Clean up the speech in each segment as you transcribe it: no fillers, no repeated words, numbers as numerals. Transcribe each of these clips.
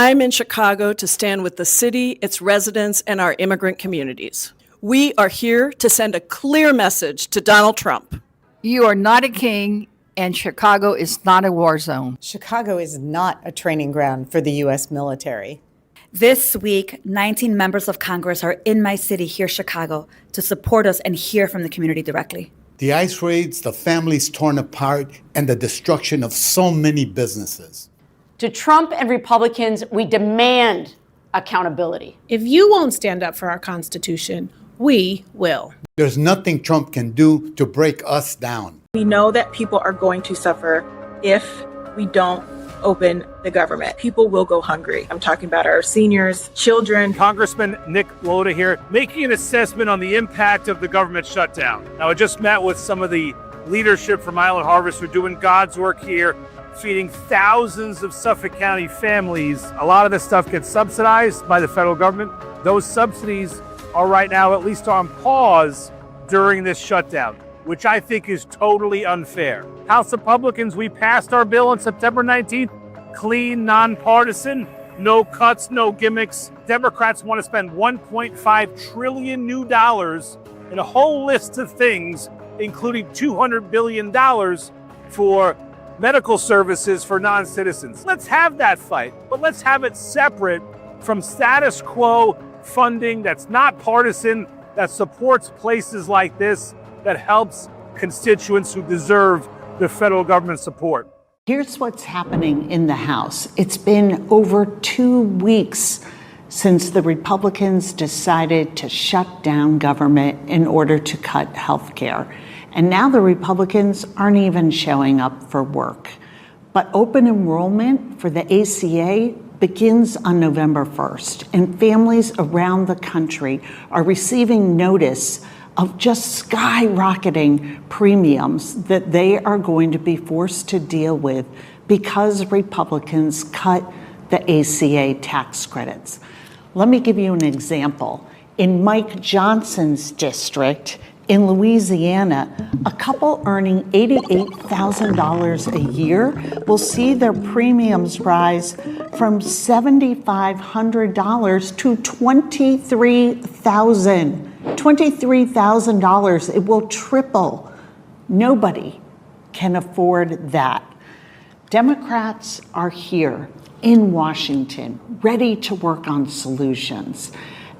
I'm in Chicago to stand with the city, its residents, and our immigrant communities. We are here to send a clear message to Donald Trump. You are not a king, and Chicago is not a war zone. Chicago is not a training ground for the U.S. military. This week, 19 members of Congress are in my city here, Chicago, to support us and hear from the community directly. The ICE raids, the families torn apart, and the destruction of so many businesses. To Trump and Republicans, we demand accountability. If you won't stand up for our Constitution, we will. There's nothing Trump can do to break us down. We know that people are going to suffer if we don't open the government. People will go hungry. I'm talking about our seniors, children. Congressman Nick Lota here, making an assessment on the impact of the government shutdown. Now, I just met with some of the leadership from Island Harvest who are doing God's work here, feeding thousands of Suffolk County families. A lot of this stuff gets subsidized by the federal government. Those subsidies are right now at least on pause during this shutdown, which I think is totally unfair. House Republicans, we passed our bill on September 19th. Clean, nonpartisan, no cuts, no gimmicks. Democrats want to spend $1.5 trillion new dollars in a whole list of things, including $200 billion for medical services for non-citizens. Let's have that fight, but let's have it separate from status quo funding that's not partisan, that supports places like this, that helps constituents who deserve the federal government support. Here's what's happening in the House. It's been over 2 weeks since the Republicans decided to shut down government in order to cut health care. And now the Republicans aren't even showing up for work. But open enrollment for the ACA begins on November 1st, and families around the country are receiving notice of just skyrocketing premiums that they are going to be forced to deal with because Republicans cut the ACA tax credits. Let me give you an example. In Mike Johnson's district in Louisiana, a couple earning $88,000 a year will see their premiums rise from $7,500 to $23,000. It will triple. Nobody can afford that. Democrats are here in Washington, ready to work on solutions.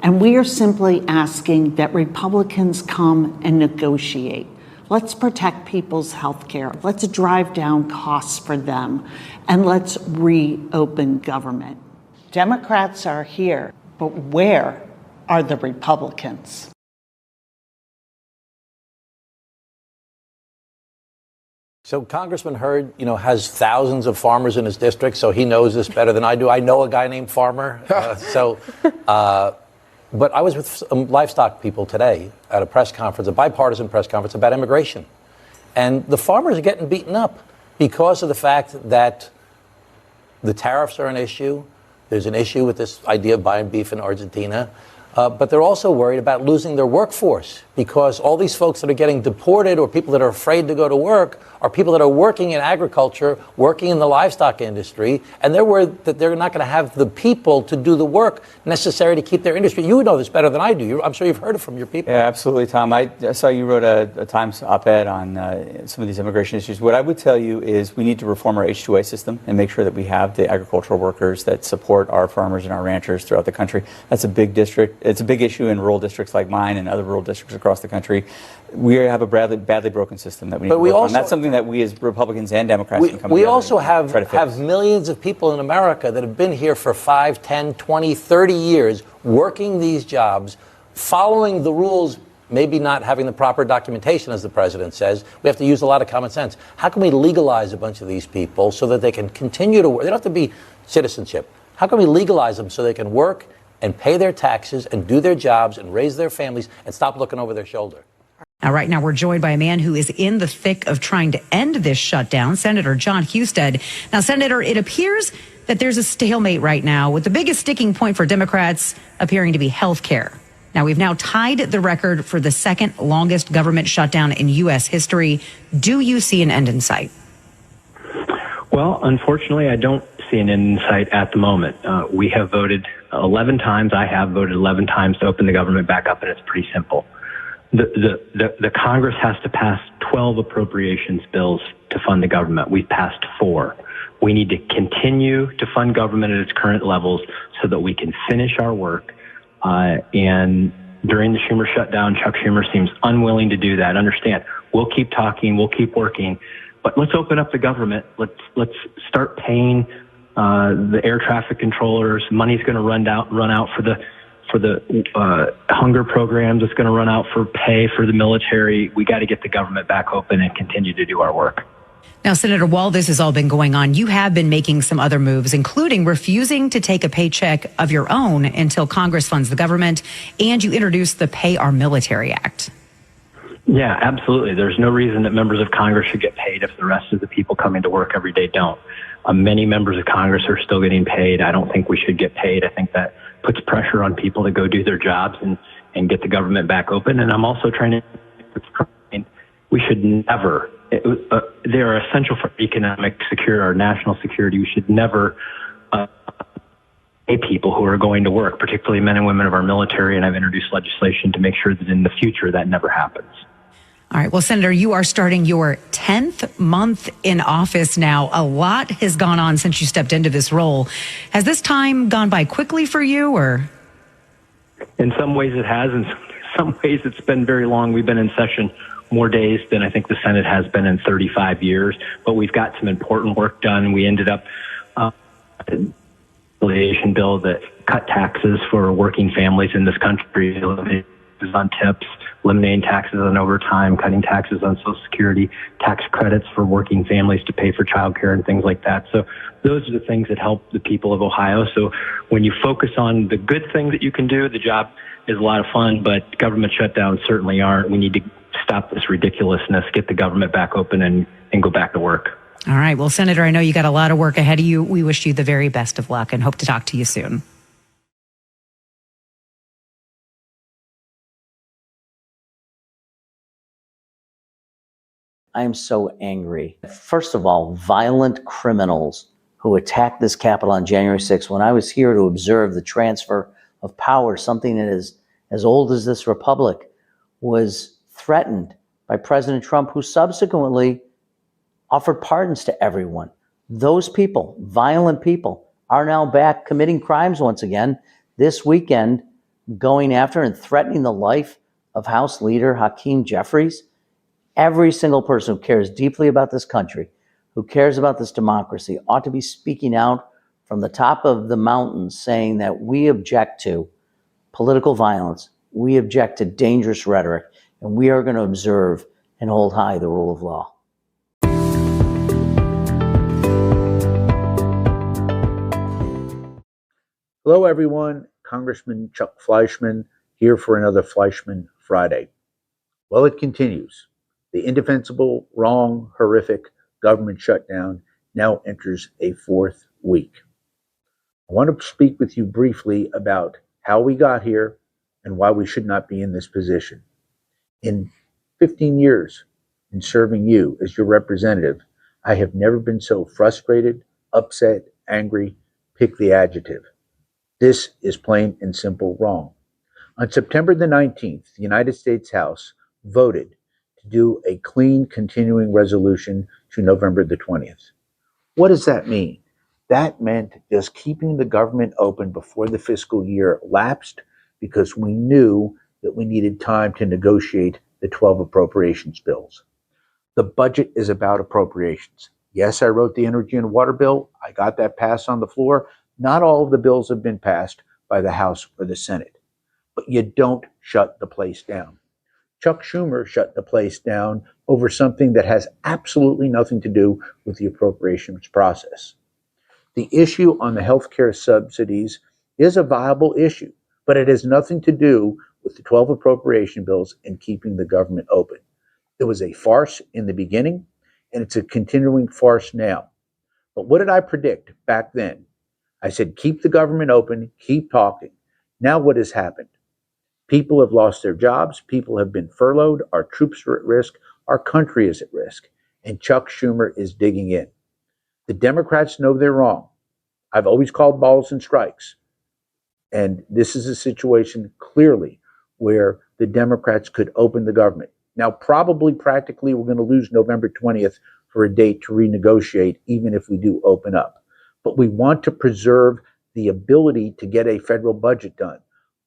And we are simply asking that Republicans come and negotiate. Let's protect people's health care. Let's drive down costs for them. And let's reopen government. Democrats are here, but where are the Republicans? So Congressman Hurd, has thousands of farmers in his district, so he knows this better than I do. I know a guy named Farmer. But I was with some livestock people today at a press conference, a bipartisan press conference about immigration. And the farmers are getting beaten up because of the fact that the tariffs are an issue. There's an issue with this idea of buying beef in Argentina. But they're also worried about losing their workforce because all these folks that are getting deported or people that are afraid to go to work are people that are working in agriculture, working in the livestock industry, and they're worried that they're not going to have the people to do the work necessary to keep their industry. You know this better than I do. I'm sure you've heard it from your people. Yeah, absolutely, Tom. I saw you wrote a Times op-ed on some of these immigration issues. What I would tell you is we need to reform our H-2A system and make sure that we have the agricultural workers that support our farmers and our ranchers throughout the country. That's a big district. It's a big issue in rural districts like mine and other rural districts across the country. We have a badly broken system that we need to work on. That's something that we as Republicans and Democrats can come together. We also have millions of people in America that have been here for 5, 10, 20, 30 years, working these jobs, following the rules, maybe not having the proper documentation, as the president says. We have to use a lot of common sense. How can we legalize a bunch of these people so that they can continue to work? They don't have to be citizenship. How can we legalize them so they can work and pay their taxes and do their jobs and raise their families and stop looking over their shoulder? Now, right now, we're joined by a man who is in the thick of trying to end this shutdown, Senator Jon Husted. Now, Senator, it appears that there's a stalemate right now, with the biggest sticking point for Democrats appearing to be health care. Now, we've now tied the record for the second longest government shutdown in U.S. history. Do you see an end in sight? Well, unfortunately, I don't see an end in sight at the moment. We have voted 11 times. I have voted 11 times to open the government back up, and it's pretty simple. The Congress has to pass 12 appropriations bills to fund the government. We've passed 4. We need to continue to fund government at its current levels so that we can finish our work. And during the Schumer shutdown, Chuck Schumer seems unwilling to do that. Understand, we'll keep talking, we'll keep working, but let's open up the government. Let's start paying the air traffic controllers. Money's going to run out for the hunger programs. It's going to run out for pay for the military. We got to get the government back open and continue to do our work. Now, Senator, while this has all been going on, you have been making some other moves, including refusing to take a paycheck of your own until Congress funds the government, and you introduced the Pay Our Military Act. Yeah, absolutely. There's no reason that members of Congress should get paid if the rest of the people coming to work every day don't. Many members of Congress are still getting paid. I don't think we should get paid. I think that puts pressure on people to go do their jobs and get the government back open. And I'm also trying to, we should never, they are essential for economic security, our national security. We should never pay people who are going to work, particularly men and women of our military. And I've introduced legislation to make sure that in the future that never happens. All right. Well, Senator, you are starting your 10th month in office now. A lot has gone on since you stepped into this role. Has this time gone by quickly for you, or? In some ways it has. In some ways it's been very long. We've been in session more days than I think the Senate has been in 35 years, but we've got some important work done. We ended up a reconciliation bill that cut taxes for working families in this country, eliminating taxes on tips, eliminating taxes on overtime, cutting taxes on Social Security, tax credits for working families to pay for childcare and things like that. So those are the things that help the people of Ohio. So when you focus on the good things that you can do, the job is a lot of fun, but government shutdowns certainly aren't. We need to stop this ridiculousness, get the government back open, and go back to work. All right. Well, Senator, I know you got a lot of work ahead of you. We wish you the very best of luck and hope to talk to you soon. I am so angry. First of all, violent criminals who attacked this Capitol on January 6th, when I was here to observe the transfer of power, something that is as old as this republic, was threatened by President Trump, who subsequently offered pardons to everyone. Those people, violent people, are now back committing crimes once again this weekend, going after and threatening the life of House Leader Hakeem Jeffries. Every single person who cares deeply about this country, who cares about this democracy, ought to be speaking out from the top of the mountains saying that we object to political violence, we object to dangerous rhetoric, and we are going to observe and hold high the rule of law. Hello, everyone. Congressman Chuck Fleischmann here for another Fleischmann Friday. Well, it continues. The indefensible, wrong, horrific government shutdown now enters a 4th week. I want to speak with you briefly about how we got here and why we should not be in this position. In 15 years in serving you as your representative, I have never been so frustrated, upset, angry, pick the adjective. This is plain and simple wrong. On September the 19th, the United States House voted to do a clean continuing resolution to November the 20th. What does that mean? That meant just keeping the government open before the fiscal year lapsed, because we knew that we needed time to negotiate the 12 appropriations bills. The budget is about appropriations. Yes, I wrote the energy and water bill. I got that passed on the floor. Not all of the bills have been passed by the House or the Senate, but you don't shut the place down. Chuck Schumer shut the place down over something that has absolutely nothing to do with the appropriations process. The issue on the healthcare subsidies is a viable issue, but it has nothing to do with the 12 appropriation bills and keeping the government open. It was a farce in the beginning, and it's a continuing farce now. But what did I predict back then? I said, keep the government open, keep talking. Now what has happened? People have lost their jobs. People have been furloughed. Our troops are at risk. Our country is at risk. And Chuck Schumer is digging in. The Democrats know they're wrong. I've always called balls and strikes. And this is a situation clearly where the Democrats could open the government. Now, probably practically, we're going to lose November 20th for a date to renegotiate, even if we do open up. But we want to preserve the ability to get a federal budget done.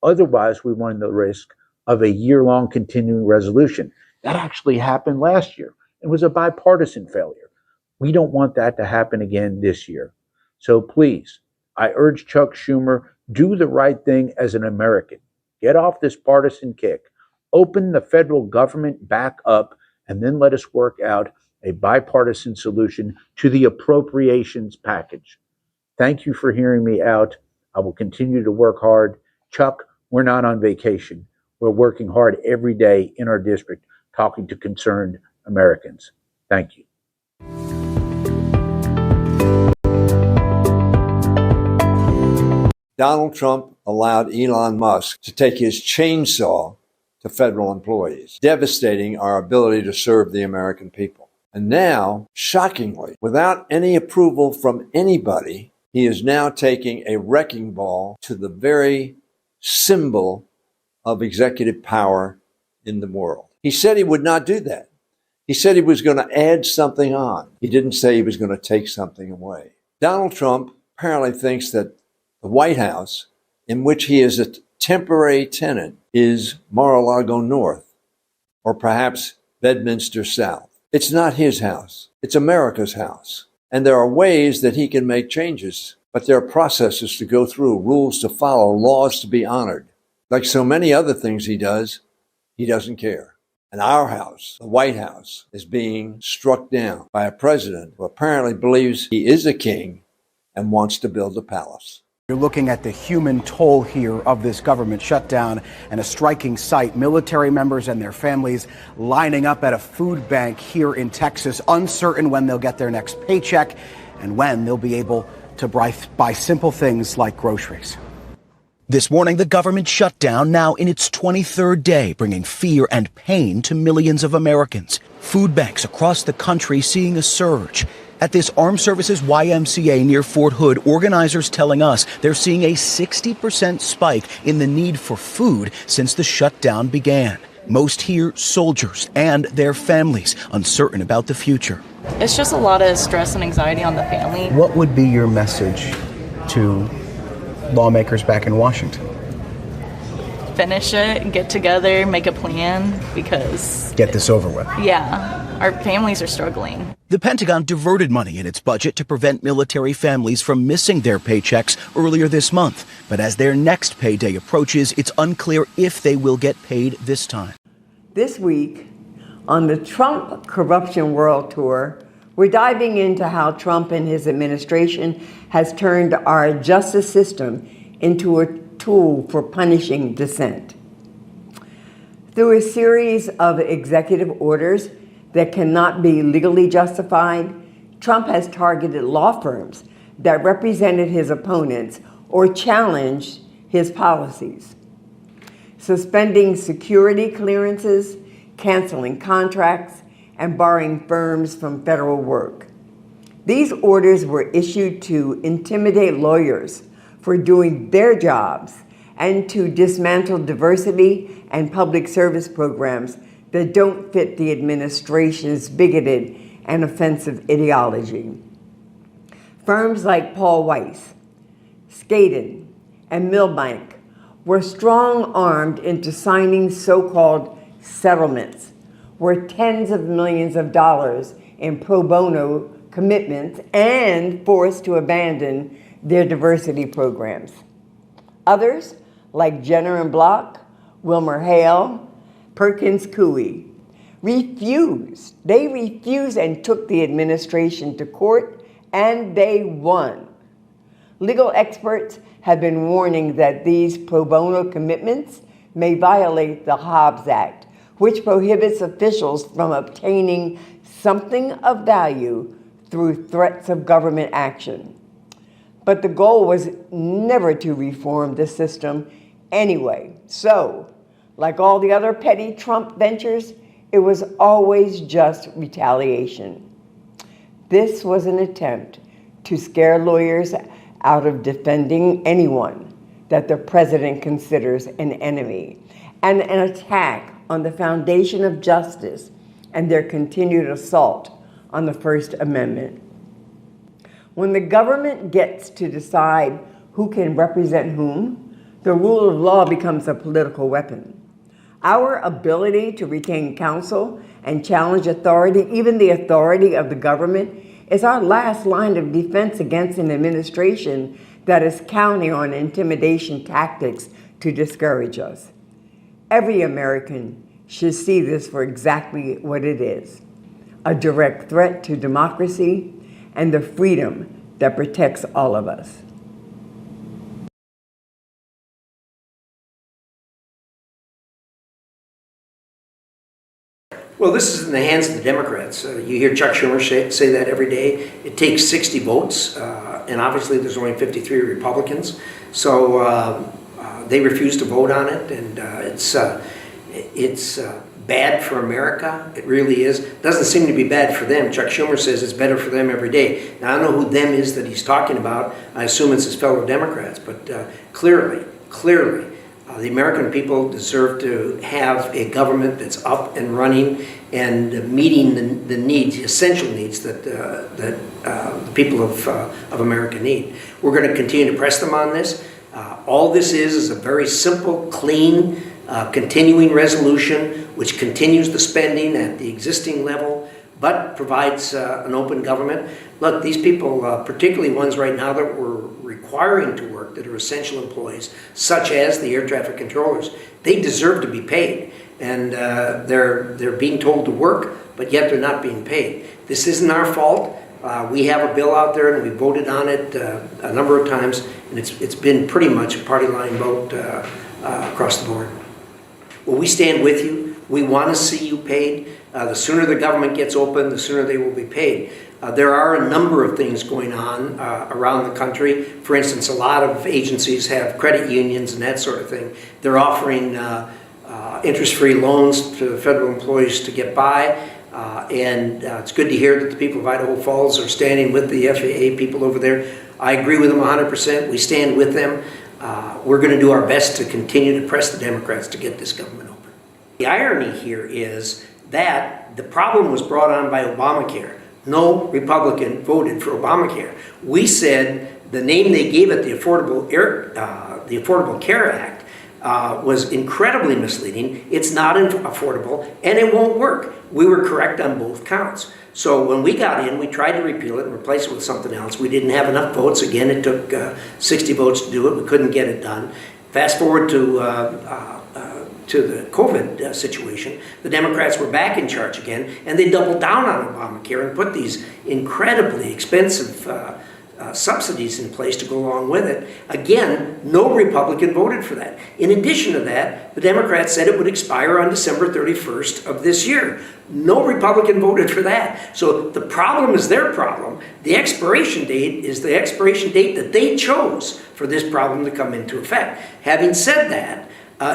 Otherwise, we run the risk of a year-long continuing resolution. That actually happened last year. It was a bipartisan failure. We don't want that to happen again this year. So please, I urge Chuck Schumer, do the right thing as an American. Get off this partisan kick. Open the federal government back up, and then let us work out a bipartisan solution to the appropriations package. Thank you for hearing me out. I will continue to work hard. Chuck, we're not on vacation. We're working hard every day in our district, talking to concerned Americans. Thank you. Donald Trump allowed Elon Musk to take his chainsaw to federal employees, devastating our ability to serve the American people. And now, shockingly, without any approval from anybody, he is now taking a wrecking ball to the very symbol of executive power in the world. He said he would not do that. He said he was going to add something on. He didn't say he was going to take something away. Donald Trump apparently thinks that the White House, in which he is a temporary tenant, is Mar-a-Lago North, or perhaps Bedminster South. It's not his house. It's America's house. And there are ways that he can make changes, but there are processes to go through, rules to follow, laws to be honored. Like so many other things he does, he doesn't care. And our house, the White House, is being struck down by a president who apparently believes he is a king and wants to build a palace. You're looking at the human toll here of this government shutdown and a striking sight. Military members and their families lining up at a food bank here in Texas, uncertain when they'll get their next paycheck and when they'll be able to buy simple things like groceries. This morning, the government shutdown now in its 23rd day, bringing fear and pain to millions of Americans. Food banks across the country seeing a surge. At this Armed Services YMCA near Fort Hood, organizers telling us they're seeing a 60% spike in the need for food since the shutdown began. Most here, soldiers and their families, uncertain about the future. It's just a lot of stress and anxiety on the family. What would be your message to lawmakers back in Washington? Finish it, get together, make a plan, because... Get this over with. Yeah, our families are struggling. The Pentagon diverted money in its budget to prevent military families from missing their paychecks earlier this month. But as their next payday approaches, it's unclear if they will get paid this time. This week, on the Trump Corruption World Tour, we're diving into how Trump and his administration has turned our justice system into a tool for punishing dissent. Through a series of executive orders that cannot be legally justified, Trump has targeted law firms that represented his opponents or challenged his policies, suspending security clearances, canceling contracts, and barring firms from federal work. These orders were issued to intimidate lawyers for doing their jobs and to dismantle diversity and public service programs that don't fit the administration's bigoted and offensive ideology. Firms like Paul Weiss, Skadden, and Milbank were strong-armed into signing so-called settlements worth tens of millions of dollars in pro bono commitments and forced to abandon their diversity programs. Others, like Jenner and Block, Wilmer Hale, Perkins Coie, refused. They refused and took the administration to court, and they won. Legal experts have been warning that these pro bono commitments may violate the Hobbs Act, which prohibits officials from obtaining something of value through threats of government action. But the goal was never to reform the system anyway. So, like all the other petty Trump ventures, it was always just retaliation. This was an attempt to scare lawyers out of defending anyone that the president considers an enemy, and an attack on the foundation of justice and their continued assault on the First Amendment. When the government gets to decide who can represent whom, the rule of law becomes a political weapon. Our ability to retain counsel and challenge authority, even the authority of the government, is our last line of defense against an administration that is counting on intimidation tactics to discourage us. Every American should see this for exactly what it is: a direct threat to democracy and the freedom that protects all of us. Well, this is in the hands of the Democrats. You hear Chuck Schumer say that every day. It takes 60 votes, and obviously there's only 53 Republicans. So they refuse to vote on it, and it's bad for America. It really is. It doesn't seem to be bad for them. Chuck Schumer says it's better for them every day. Now, I don't know who them is that he's talking about. I assume it's his fellow Democrats, but clearly, the American people deserve to have a government that's up and running and meeting the needs, the essential needs that the people of America need. We're going to continue to press them on this. All this is a very simple, clean, continuing resolution which continues the spending at the existing level but provides an open government. Look, these people, particularly ones right now that we're requiring to work, that are essential employees, such as the air traffic controllers, they deserve to be paid. And they're being told to work, but yet they're not being paid. This isn't our fault. We have a bill out there, and we voted on it a number of times, and it's been pretty much a party line vote across the board. Well, we stand with you. We want to see you paid. The sooner the government gets open, the sooner they will be paid. There are a number of things going on around the country. For instance, a lot of agencies have credit unions and that sort of thing. They're offering interest-free loans to federal employees to get by. And it's good to hear that the people of Idaho Falls are standing with the FAA people over there. I agree with them 100%. We stand with them. We're going to do our best to continue to press the Democrats to get this government open. The irony here is that the problem was brought on by Obamacare. No Republican voted for Obamacare. We said the name they gave it, the Affordable Care Act, was incredibly misleading. It's not affordable, and it won't work. We were correct on both counts. So when we got in, we tried to repeal it and replace it with something else. We didn't have enough votes. Again, it took 60 votes to do it. We couldn't get it done. Fast forward to the COVID situation, the Democrats were back in charge again, and they doubled down on Obamacare and put these incredibly expensive subsidies in place to go along with it. Again, no Republican voted for that. In addition to that, the Democrats said it would expire on December 31st of this year. No Republican voted for that. So the problem is their problem. The expiration date is the expiration date that they chose for this problem to come into effect. Having said that,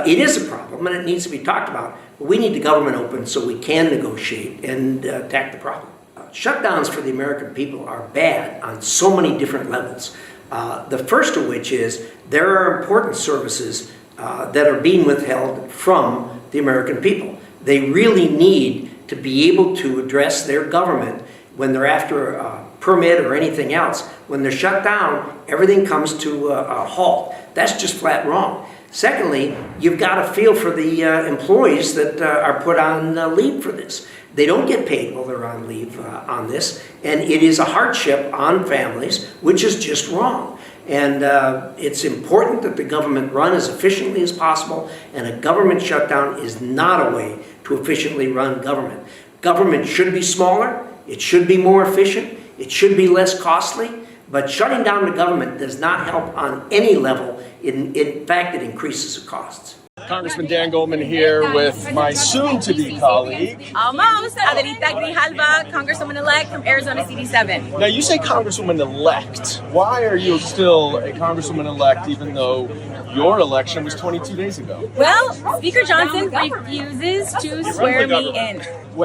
it is a problem and it needs to be talked about. But we need the government open so we can negotiate and attack the problem. Shutdowns for the American people are bad on so many different levels. The first of which is there are important services that are being withheld from the American people. They really need to be able to address their government when they're after a permit or anything else. When they're shut down, everything comes to a halt. That's just flat wrong. Secondly, you've got to feel for the employees that are put on leave for this. They don't get paid while they're on leave on this, and it is a hardship on families, which is just wrong. And it's important that the government run as efficiently as possible, and a government shutdown is not a way to efficiently run government. Government should be smaller, it should be more efficient, it should be less costly, but shutting down the government does not help on any level. In fact, it increases the costs. Congressman Dan Goldman here with my soon-to-be colleague. Almost. Adelita Grijalva, Congresswoman-elect from Arizona CD7. Now, you say Congresswoman-elect. Why are you still a Congresswoman-elect even though your election was 22 days ago? Well, Speaker Johnson refuses to swear me in.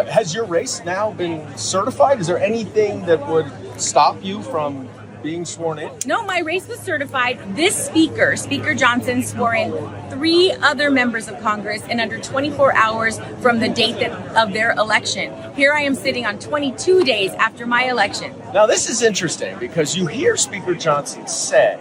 Has your race now been certified? Is there anything that would stop you from being sworn in? No, my race was certified. This speaker, Speaker Johnson, swore in 3 other members of Congress in under 24 hours from the date of their election. Here I am sitting on 22 days after my election. Now, this is interesting because you hear Speaker Johnson say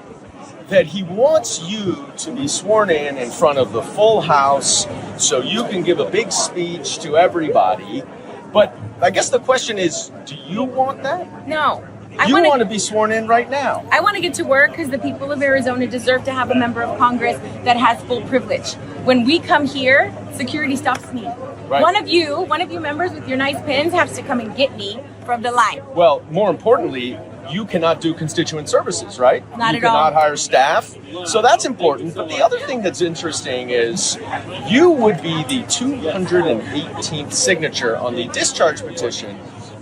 that he wants you to be sworn in front of the full House so you can give a big speech to everybody. But I guess the question is, do you want that? No. You want to be sworn in right now. I want to get to work because the people of Arizona deserve to have a member of Congress that has full privilege. When we come here, security stops me. Right. One of you members with your nice pins has to come and get me from the line. Well, more importantly, you cannot do constituent services, right? Not you at all. cannot hire staff. So that's important. But the other thing that's interesting is you would be the 218th signature on the discharge petition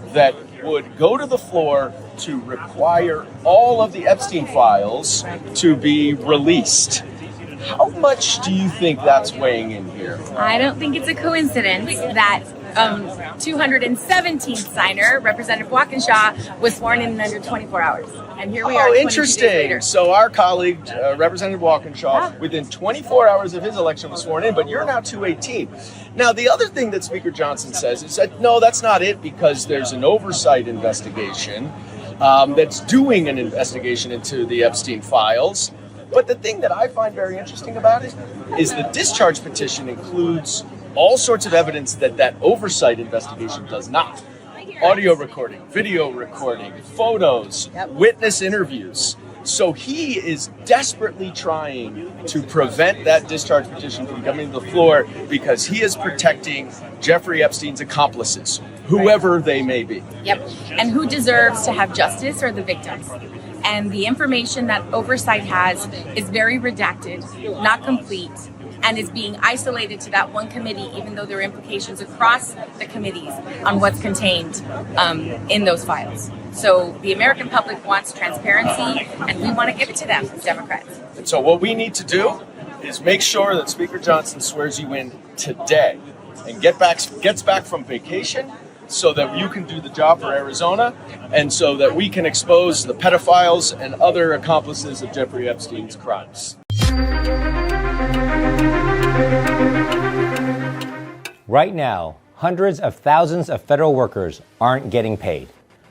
that would go to the floor to require all of the Epstein files to be released. How much do you think that's weighing in here? I don't think it's a coincidence that 217th signer, Representative Walkinshaw, was sworn in under 24 hours. And here we are 22 days interesting. later. So our colleague, Representative Walkinshaw, within 24 hours of his election was sworn in, but you're now 218. Now, the other thing that Speaker Johnson says is that, no, that's not it, because there's an oversight investigation that's doing an investigation into the Epstein files. But the thing that I find very interesting about it is the discharge petition includes all sorts of evidence that that oversight investigation does not. Audio recording, video recording, photos, witness interviews. So he is desperately trying to prevent that discharge petition from coming to the floor because he is protecting Jeffrey Epstein's accomplices, whoever they may be. Yep. And who deserves to have justice are the victims. And the information that oversight has is very redacted, not complete, and is being isolated to that one committee, even though there are implications across the committees on what's contained in those files. So the American public wants transparency, and we want to give it to them as Democrats. And so what we need to do is make sure that Speaker Johnson swears you in today and gets back from vacation so that you can do the job for Arizona and so that we can expose the pedophiles and other accomplices of Jeffrey Epstein's crimes. Right now, hundreds of thousands of federal workers aren't getting paid.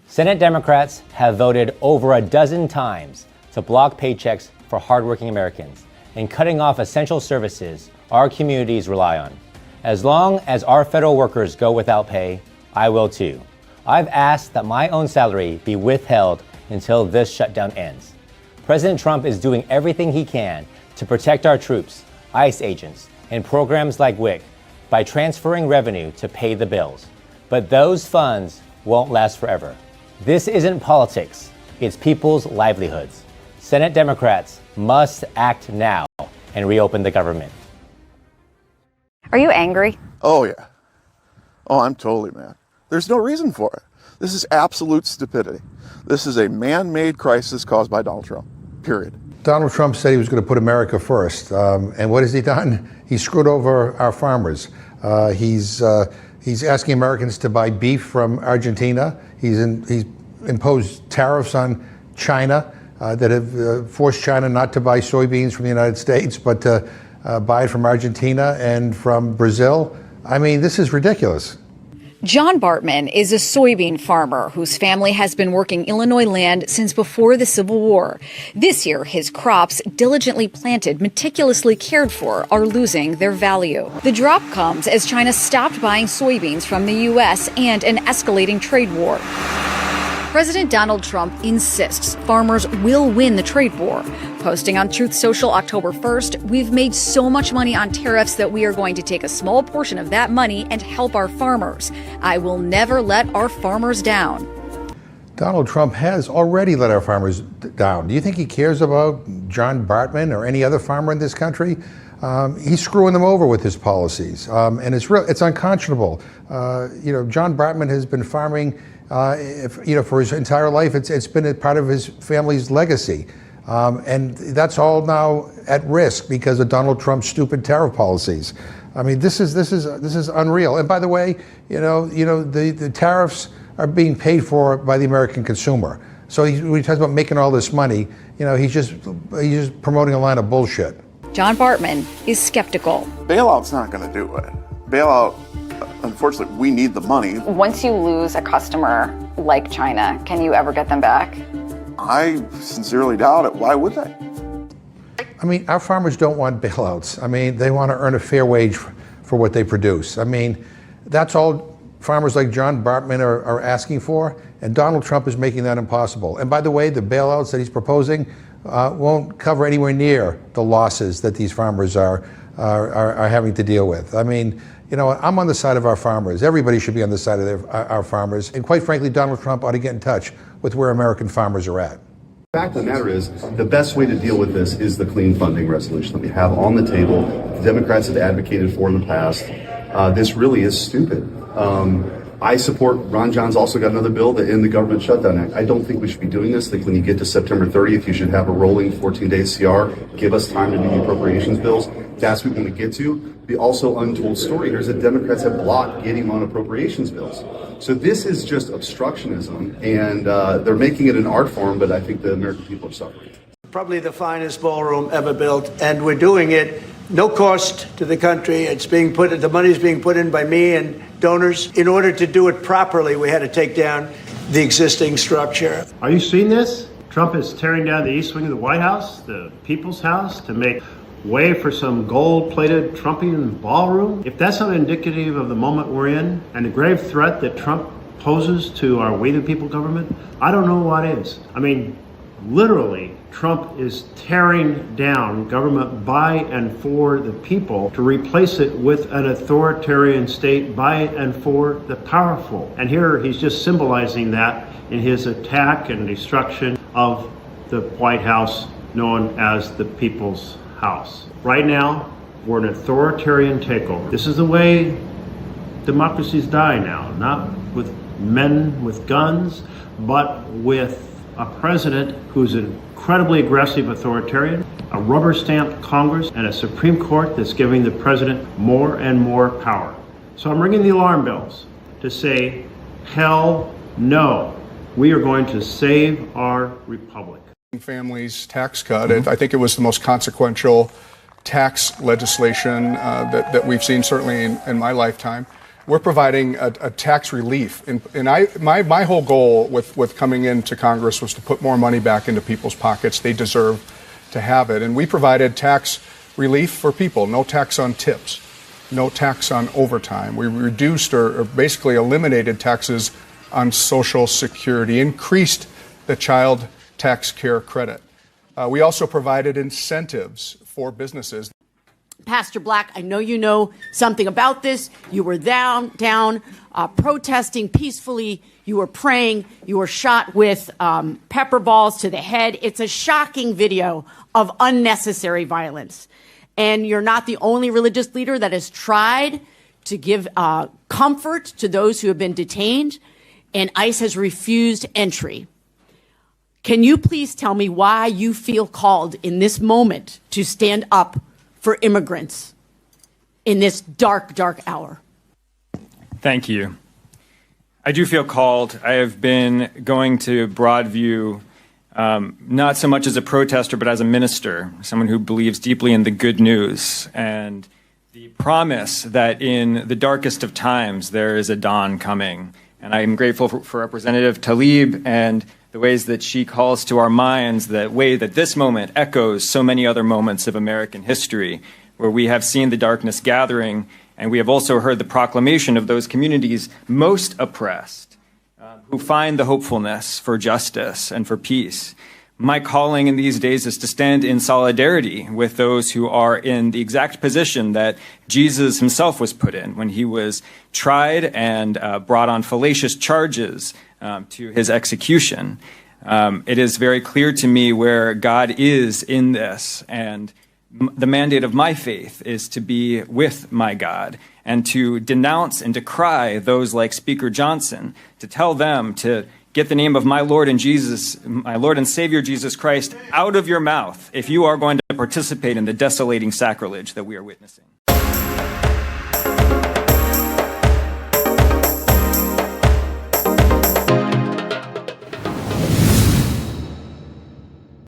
Senate Democrats have voted over a dozen times to block paychecks for hardworking Americans and cutting off essential services our communities rely on. As long as our federal workers go without pay, I will too. I've asked that my own salary be withheld until this shutdown ends. President Trump is doing everything he can to protect our troops, ICE agents, and programs like WIC by transferring revenue to pay the bills. But those funds won't last forever. This isn't politics, it's people's livelihoods. Senate Democrats must act now and reopen the government. Are you angry? Oh, yeah. Oh, I'm totally mad. There's no reason for it. This is absolute stupidity. This is a man-made crisis caused by Donald Trump, period. Donald Trump said he was going to put America first. And what has he done? He screwed over our farmers. He's asking Americans to buy beef from Argentina. He's imposed tariffs on China that have forced China not to buy soybeans from the United States, but to buy it from Argentina and from Brazil. I mean, this is ridiculous. John Bartman is a soybean farmer whose family has been working Illinois land since before the Civil War. This year, his crops, diligently planted, meticulously cared for, are losing their value. The drop comes as China stopped buying soybeans from the U.S. and an escalating trade war. President Donald Trump insists farmers will win the trade war. Posting on Truth Social October 1st, "We've made so much money on tariffs that we are going to take a small portion of that money and help our farmers. I will never let our farmers down." Donald Trump has already let our farmers down. Do you think he cares about John Bartman or any other farmer in this country? He's screwing them over with his policies, and it's unconscionable. John Bartman has been farming for his entire life. It's been a part of his family's legacy. And that's all now at risk because of Donald Trump's stupid tariff policies. I mean, this is unreal. And by the way, the tariffs are being paid for by the American consumer. So when he talks about making all this money, he's just promoting a line of bullshit. John Bartman is skeptical. Bailout's not going to do it. Bailout, unfortunately, we need the money. Once you lose a customer like China, can you ever get them back? I sincerely doubt it. Why would they? I mean, our farmers don't want bailouts. I mean, they want to earn a fair wage for what they produce. I mean, that's all farmers like John Bartman are asking for, and Donald Trump is making that impossible. And by the way, the bailouts that he's proposing won't cover anywhere near the losses that these farmers are having to deal with. I mean, I'm on the side of our farmers. Everybody should be on the side of our farmers. And quite frankly, Donald Trump ought to get in touch with where American farmers are at. The fact of the matter is, the best way to deal with this is the clean funding resolution that we have on the table. The Democrats have advocated for in the past. This really is stupid. I support, Ron John's also got another bill to end the government shutdown act. I don't think we should be doing this. I think when you get to September 30th, you should have a rolling 14-day CR. Give us time to do the appropriations bills. That's what we want to get to. The also untold story here is that Democrats have blocked getting on appropriations bills. So this is just obstructionism, and they're making it an art form, but I think the American people are suffering. Probably the finest ballroom ever built, and we're doing it no cost to the country. The money's being put in by me and donors. In order to do it properly, we had to take down the existing structure. Are you seeing this? Trump is tearing down the east wing of the White House, the People's House, to make way for some gold-plated Trumpian ballroom. If that's not indicative of the moment we're in and the grave threat that Trump poses to our we the people government, I don't know what is. I mean, literally, Trump is tearing down government by and for the people to replace it with an authoritarian state by and for the powerful. And here he's just symbolizing that in his attack and destruction of the White House known as the People's House. Right now, we're an authoritarian takeover. This is the way democracies die now, not with men with guns, but with a president who's an incredibly aggressive authoritarian, a rubber-stamped Congress, and a Supreme Court that's giving the president more and more power. So I'm ringing the alarm bells to say, hell no. We are going to save our republic. Families tax cut. I think it was the most consequential tax legislation that we've seen, certainly in my lifetime. We're providing a tax relief. My whole goal with coming into Congress was to put more money back into people's pockets. They deserve to have it. And we provided tax relief for people. No tax on tips. No tax on overtime. We reduced or basically eliminated taxes on Social Security, increased the child tax care credit. We also provided incentives for businesses. Pastor Black, I know you know something about this. You were down protesting peacefully. You were praying. You were shot with pepper balls to the head. It's a shocking video of unnecessary violence. And you're not the only religious leader that has tried to give comfort to those who have been detained, and ICE has refused entry. Can you please tell me why you feel called in this moment to stand up for immigrants in this dark, dark hour? Thank you. I do feel called. I have been going to Broadview, not so much as a protester, but as a minister, someone who believes deeply in the good news and the promise that in the darkest of times there is a dawn coming. And I am grateful for Representative Tlaib and the ways that she calls to our minds the way that this moment echoes so many other moments of American history, where we have seen the darkness gathering, and we have also heard the proclamation of those communities most oppressed, who find the hopefulness for justice and for peace. My calling in these days is to stand in solidarity with those who are in the exact position that Jesus himself was put in when he was tried and brought on fallacious charges to his execution. It is very clear to me where God is in this, and the mandate of my faith is to be with my God and to denounce and decry those like Speaker Johnson, to tell them to get the name of my Lord and Savior Jesus Christ out of your mouth if you are going to participate in the desolating sacrilege that we are witnessing.